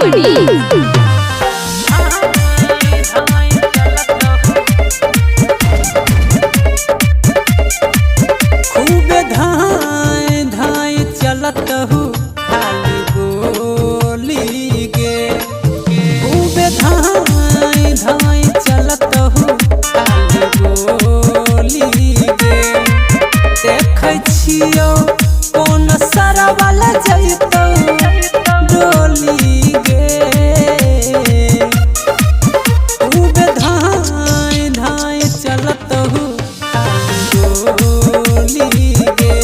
खूबे धाय धाय चलत हूँ खाली गोली गे। खूबे धाय धाय चलत हूँ खाली गोली गे। देखै छियौ कोन सरवल जइतौ डोली गे। खूबे धाय धाय चलत हूँ गोली गे।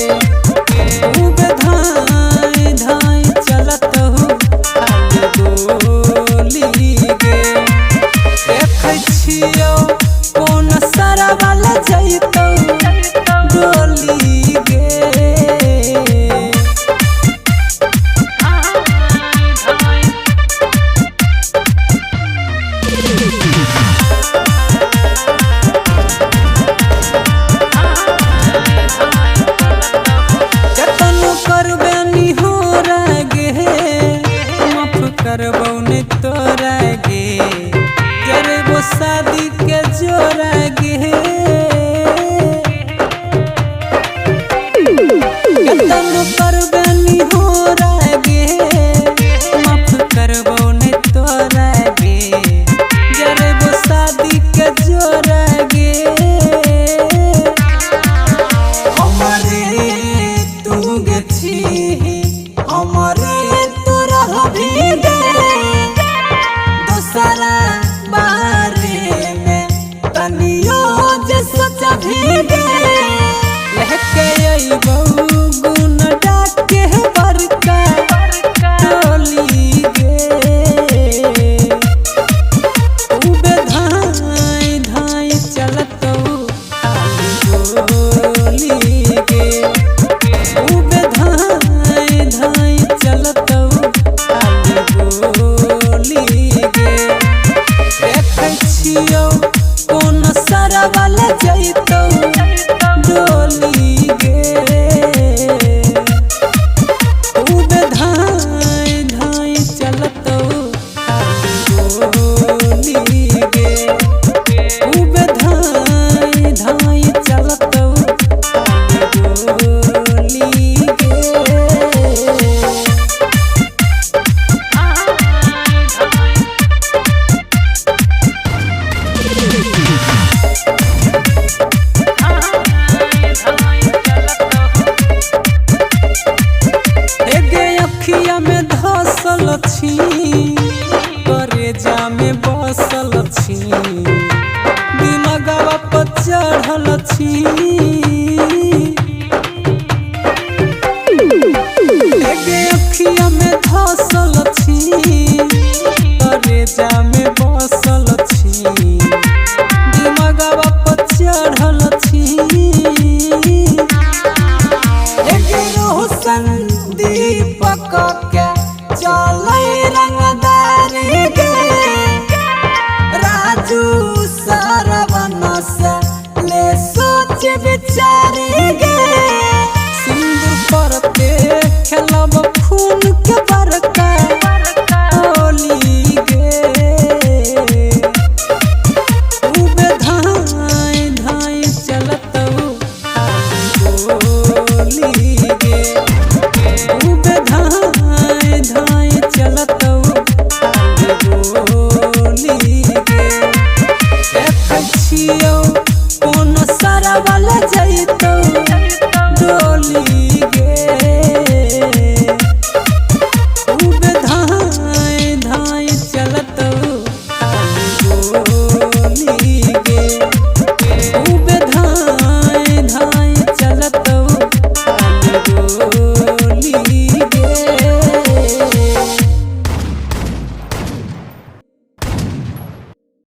खूबे धाय धाय चलत हूँ गोली गे। देखै छियौ कोन सरवल जइतौ डोली गे। करबौ ने तोरा गे करबो शादी के जोरा गे। कतनो करबे निहोरा गे माफ करबौ ने तोरा गे करबो शादी के जोरा गे। हमरे तू गे छी हमरे तोरा भी दोसरा बारे में तनियो जे सोचभी गे। लहके अइबौ गुण डाके बड़का टोली गे। खूबे धाय धाय चलतौ गोली गे। खूबे धाय धाय चलतौ गोली गे। देखै छियौ कोन सरवल जइतौ डोली गे। खूबे धाय धाय चलतौ गोली गे। खूबे धाय धाय चलतौ गोली गे। अखिया में धसल छी करेजा में बसल छी दिमागवा पर चढ़ल छी। अखिया में धसल छी करेजा में बसल छी दिमागवा पर चढ़ल छी। दीपक के चलै रंगदारी गे। राजू सरवन से ले सोच विचारी गे। सिंदूर परते खेलब खून के बड़का टोली गे। खूबे धाय धाय चलतौ गोली गे। खूबे धाय